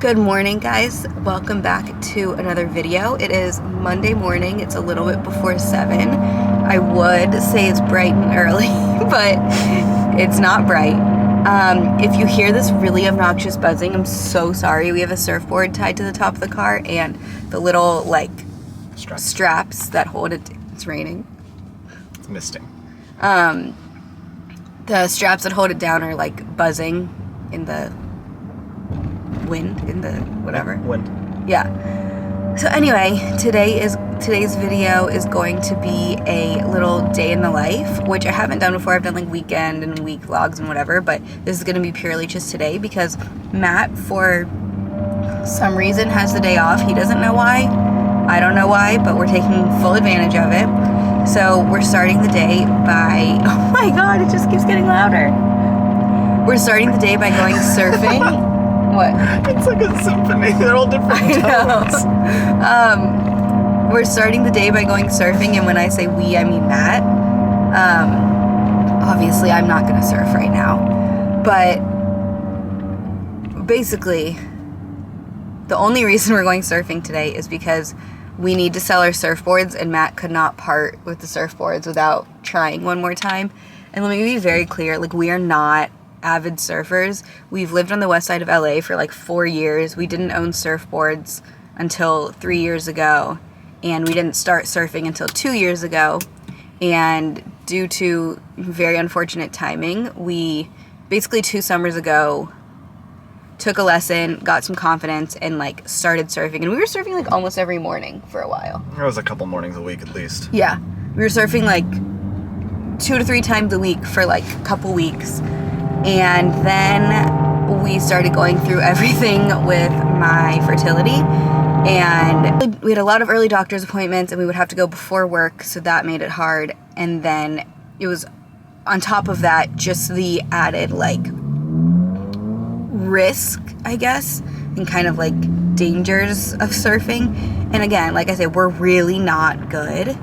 Good morning, guys. Welcome back to another video. It is Monday morning. It's a little bit before 7. I would say it's bright and early, but it's not bright. If you hear this really obnoxious buzzing, I'm so sorry. We have a surfboard tied to the top of the car and the little straps that hold it. It's raining. It's misting. The straps that hold it down are buzzing in the wind, in the whatever. Wind. Yeah. So anyway, today's video is going to be a little day in the life, which I haven't done before. I've done weekend and week vlogs and whatever, but this is going to be purely just today because Matt, for some reason, has the day off. He doesn't know why. I don't know why, but we're taking full advantage of it. So we're starting the day by, oh my God, it just keeps getting louder. We're starting the day by going surfing. What? It's like a symphony. They're all different tones. We're starting the day by going surfing, and when I say we, I mean Matt. Obviously, I'm not going to surf right now. But basically, the only reason we're going surfing today is because we need to sell our surfboards, and Matt could not part with the surfboards without trying one more time. And let me be very clear, we are not avid surfers. We've lived on the west side of LA for 4 years. We didn't own surfboards until 3 years ago, and we didn't start surfing until 2 years ago. And due to very unfortunate timing, we basically 2 summers ago took a lesson, got some confidence, and started surfing. And we were surfing almost every morning for a while. It was a couple mornings a week at least. Yeah. We were surfing 2 to 3 times a week for a couple weeks. And then we started going through everything with my fertility, and we had a lot of early doctor's appointments, and we would have to go before work, so that made it hard. And then it was, on top of that, just the added risk, I guess, and kind of dangers of surfing. And again, like I said, we're really not good,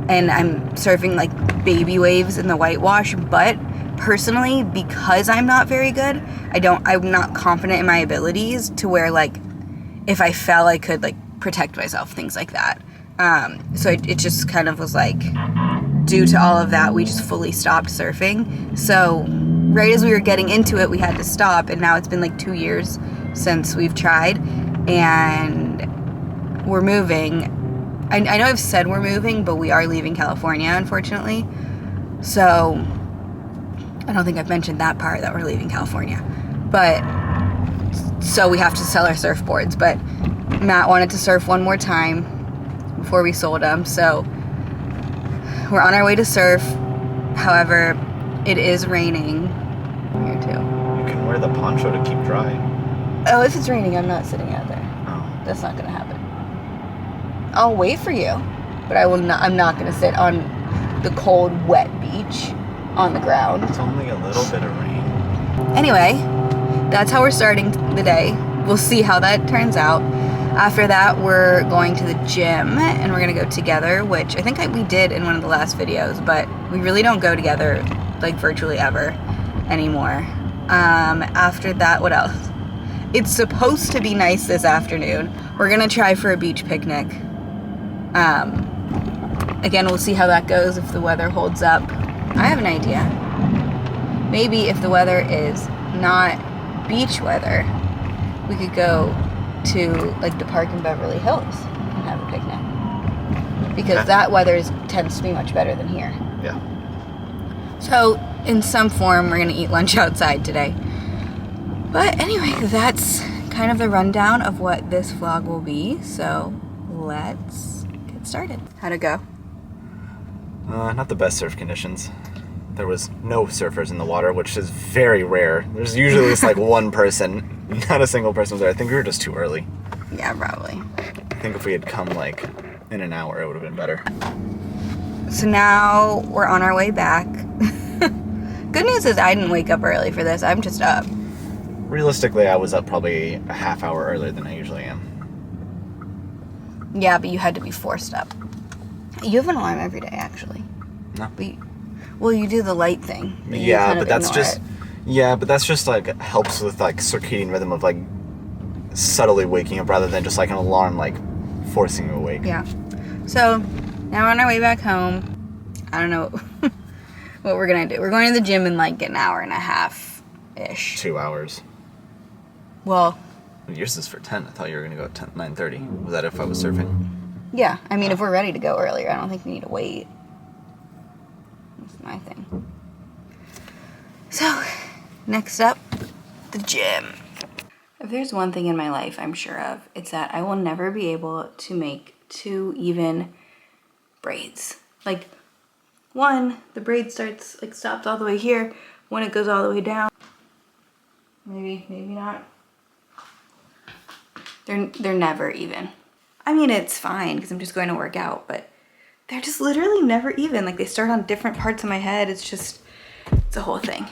and I'm surfing baby waves in the whitewash, but personally, because I'm not very good, I'm not confident in my abilities to where if I fell, I could protect myself, things like that. So it just kind of was due to all of that, we just fully stopped surfing. So right as we were getting into it, we had to stop, and now it's been 2 years since we've tried, and we're moving. I know I've said we're moving, but we are leaving California, unfortunately. So I don't think I've mentioned that part, that we're leaving California. But, so we have to sell our surfboards. But Matt wanted to surf one more time before we sold them. So we're on our way to surf. However, it is raining here too. You can wear the poncho to keep dry. Oh, if it's raining, I'm not sitting out there. Oh. That's not going to happen. I'll wait for you. But I'm not going to sit on the cold, wet beach on the ground. It's only a little bit of rain. Anyway, that's how we're starting the day. We'll see how that turns out. After that, we're going to the gym, and we're going to go together, which I think we did in one of the last videos, but we really don't go together, virtually ever anymore. After that, what else? It's supposed to be nice this afternoon. We're going to try for a beach picnic. Again, we'll see how that goes, if the weather holds up. I have an idea. Maybe if the weather is not beach weather, we could go to the park in Beverly Hills and have a picnic. Because that weather tends to be much better than here. Yeah. So, in some form, we're going to eat lunch outside today. But anyway, that's kind of the rundown of what this vlog will be. So, let's get started. How'd it go? Not the best surf conditions. There was no surfers in the water, which is very rare. There's usually just one person. Not a single person was there. I think we were just too early. Yeah, probably. I think if we had come in an hour, it would have been better. So now we're on our way back. Good news is I didn't wake up early for this. I'm just up. Realistically, I was up probably a half hour earlier than I usually am. Yeah, but you had to be forced up. You have an alarm every day, actually. No. Well, you do the light thing. Yeah, but that's just... Yeah, but that's just like helps with like circadian rhythm of like subtly waking up rather than just like an alarm like forcing you awake. Yeah. So now we're on our way back home. I don't know what we're gonna do. We're going to the gym in like an hour and a half ish. 2 hours. Well, yours is for 10. I thought you were gonna go at 9:30. Was that if I was surfing? yeah. I mean, if we're ready to go earlier, I don't think we need to wait. That's my thing. So, next up, the gym. If there's one thing in my life I'm sure of, it's that I will never be able to make 2 even braids. Like, one, the braid stops all the way here. When it goes all the way down, maybe not. They're never even. I mean, it's fine because I'm just going to work out, but they're just literally never even. Like, they start on different parts of my head. It's a whole thing.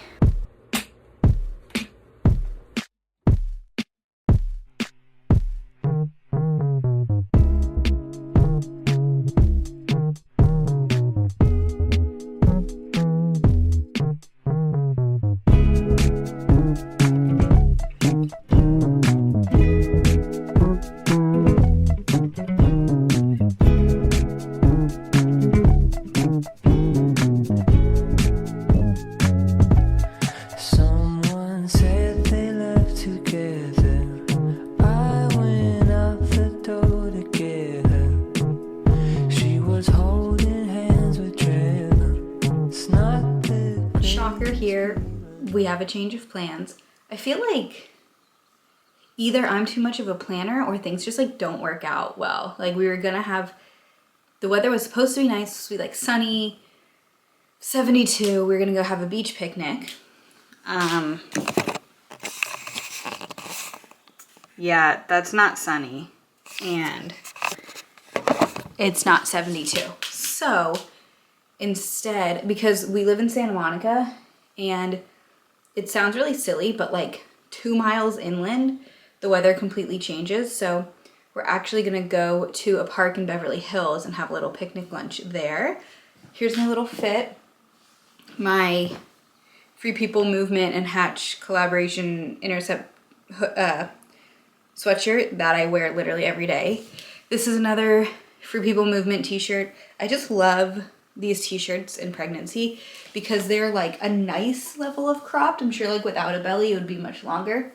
Here we have a change of plans. I feel like either I'm too much of a planner or things just like don't work out well. Like, we were gonna have, the weather was supposed to be nice, supposed to be like sunny, 72. We were gonna go have a beach picnic. Yeah, that's not sunny, and it's not 72. So instead, because we live in Santa Monica, and it sounds really silly, but like 2 miles inland, the weather completely changes. So we're actually gonna go to a park in Beverly Hills and have a little picnic lunch there. Here's my little fit. My Free People Movement and Hatch collaboration Intercept sweatshirt that I wear literally every day. This is another Free People Movement t-shirt. I just love these t-shirts in pregnancy because they're like a nice level of cropped. I'm sure like without a belly it would be much longer,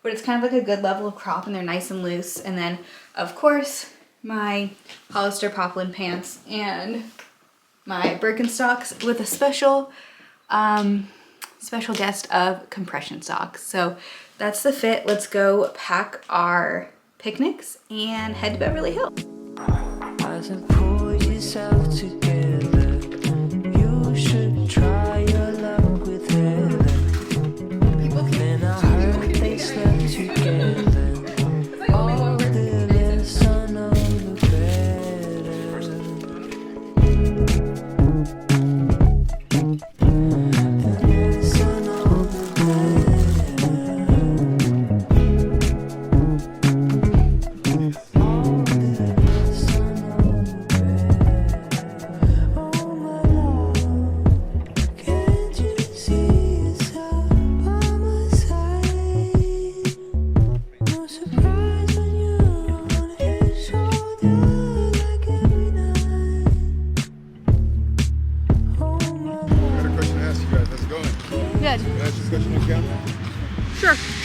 but it's kind of like a good level of crop, and they're nice and loose. And then of course my Hollister poplin pants and my Birkenstocks with a special guest of compression socks. So that's the fit. Let's go pack our picnics and head to Beverly Hills. Pull yourself together. You should try your luck with heaven. People can heard they slept together. All the less I know the better. The less I know the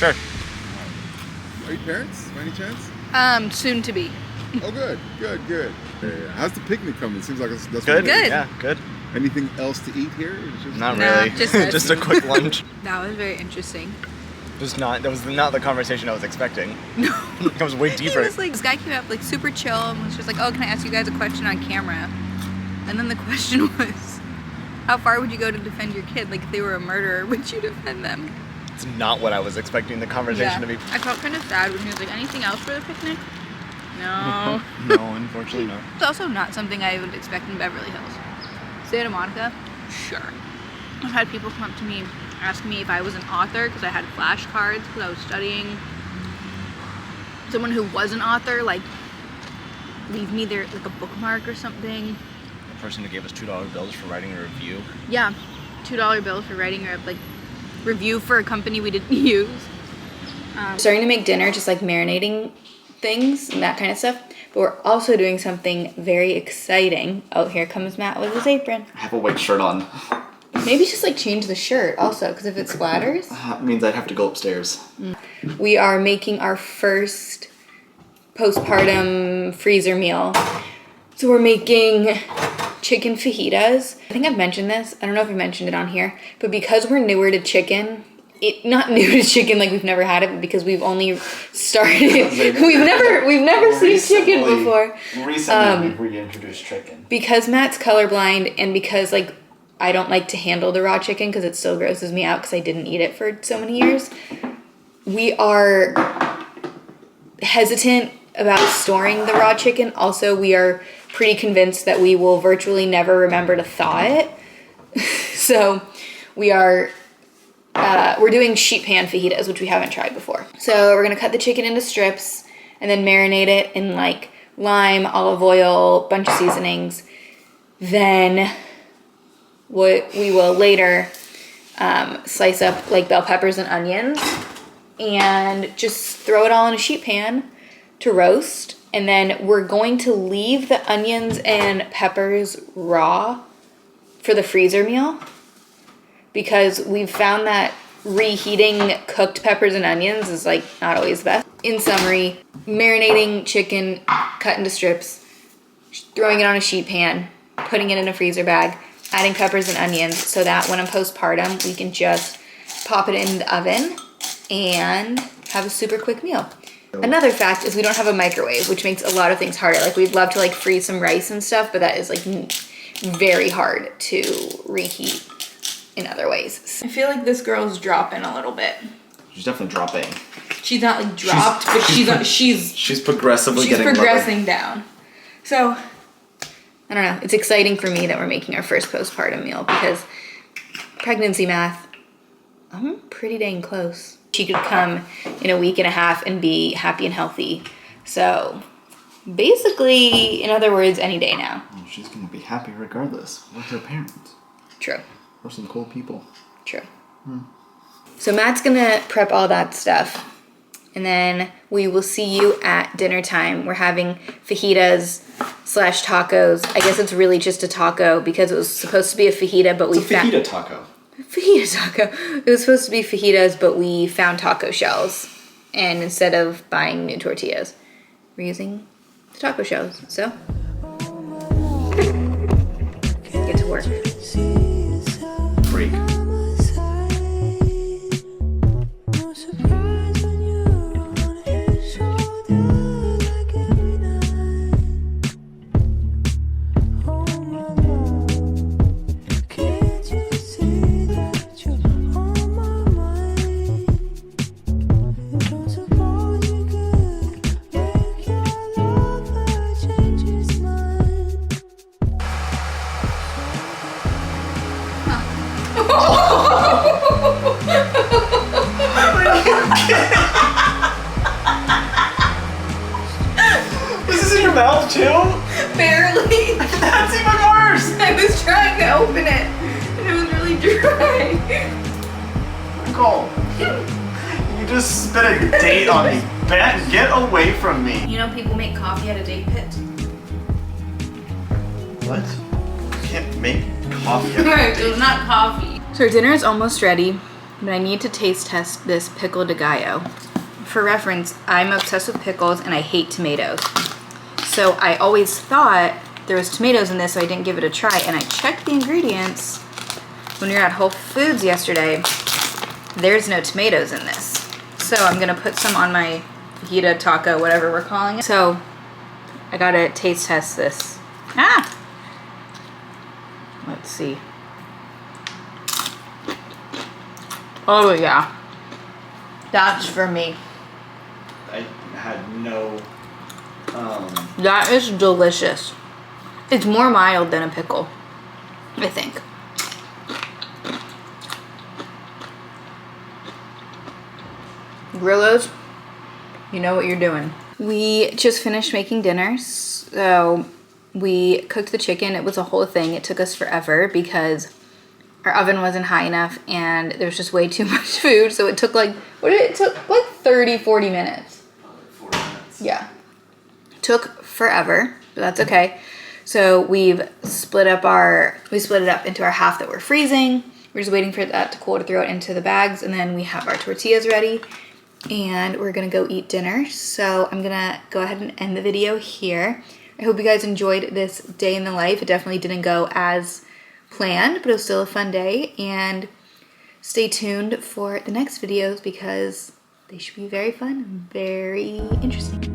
Sure. Are you parents, by any chance? Soon to be. Oh, good. Yeah. How's the picnic coming? It seems like that's Good. Good. Yeah, good. Anything else to eat here? Not No, really. just this. Just a quick lunch. That was very interesting. That was not the conversation I was expecting. No. It was way deeper. He was like, this guy came up like super chill and was just like, oh, can I ask you guys a question on camera? And then the question was, how far would you go to defend your kid? Like, if they were a murderer, would you defend them? It's not what I was expecting the conversation to be. I felt kind of sad when he was like, anything else for the picnic? No. No, unfortunately not. It's also not something I would expect in Beverly Hills. Santa Monica? Sure. I've had people come up to me asking me if I was an author because I had flashcards because I was studying. Someone who was an author, like, leave me there like a bookmark or something. The person who gave us $2 bills for writing a review. Yeah, $2 bills for writing a review for a company we didn't use. Starting to make dinner, just like marinating things and that kind of stuff. But we're also doing something very exciting. Oh, here comes Matt with his apron. I have a white shirt on. Maybe just like change the shirt also, because if it splatters. It means I'd have to go upstairs. We are making our first postpartum freezer meal. So we're making chicken fajitas. I think I've mentioned this. I don't know if I mentioned it on here, but because we're newer to chicken, not new to chicken like we've never had it, but because we've only started, we've never seen chicken before. Recently we've reintroduced chicken. Because Matt's colorblind and because like I don't like to handle the raw chicken because it still grosses me out because I didn't eat it for so many years, we are hesitant about storing the raw chicken. Also, we are pretty convinced that we will virtually never remember to thaw it. So we're doing sheet pan fajitas, which we haven't tried before. So we're gonna cut the chicken into strips and then marinate it in like lime, olive oil, bunch of seasonings. Then we will later slice up like bell peppers and onions and just throw it all in a sheet pan to roast. And then we're going to leave the onions and peppers raw for the freezer meal because we've found that reheating cooked peppers and onions is like not always the best. In summary, marinating chicken cut into strips, throwing it on a sheet pan, putting it in a freezer bag, adding peppers and onions so that when I'm postpartum, we can just pop it in the oven and have a super quick meal. Another fact is we don't have a microwave, which makes a lot of things harder. Like we'd love to like freeze some rice and stuff, but that is like very hard to reheat in other ways. I feel like this girl's dropping a little bit. She's definitely dropping. She's not like dropped, but she's progressively getting progressing lower. down. So I don't know. It's exciting for me that we're making our first postpartum meal because pregnancy math, I'm pretty dang close. She could come in a week and a half and be happy and healthy. So basically, in other words, any day now. Well, she's going to be happy regardless. We're her parents. True. We're some cool people. True. So Matt's going to prep all that stuff. And then we will see you at dinner time. We're having fajitas / tacos. I guess it's really just a taco because it was supposed to be a fajita, but It's a fajita taco. Fajita taco. It was supposed to be fajitas, but we found taco shells. And instead of buying new tortillas, we're using the taco shells. So, get to work. Freak. Was this in your mouth too? Barely. That's even worse. I was trying to open it, and it was really dry. Nicole, you just spit a date on me. Get away from me. You know people make coffee at a date pit? What? You can't make coffee. It was not coffee. So our dinner is almost ready, but I need to taste test this pickle de gallo. For reference, I'm obsessed with pickles and I hate tomatoes. So I always thought there was tomatoes in this, so I didn't give it a try. And I checked the ingredients when we were at Whole Foods yesterday. There's no tomatoes in this. So I'm gonna put some on my fajita taco, whatever we're calling it. So I gotta taste test this. Let's see. Oh yeah, that's for me. I had no. That is delicious. It's more mild than a pickle, I think. Grillos, you know what you're doing. We just finished making dinner, so we cooked the chicken. It was a whole thing. It took us forever because our oven wasn't high enough and there was just way too much food. So it took like, it took like 30, 40 minutes. 40 minutes. Yeah. Took forever, but that's okay. So we've split it up into our half that we're freezing. We're just waiting for that to cool to throw it into the bags. And then we have our tortillas ready and we're gonna go eat dinner. So I'm gonna go ahead and end the video here. I hope you guys enjoyed this day in the life. It definitely didn't go as planned, but it was still a fun day. And stay tuned for the next videos because they should be very fun and very interesting.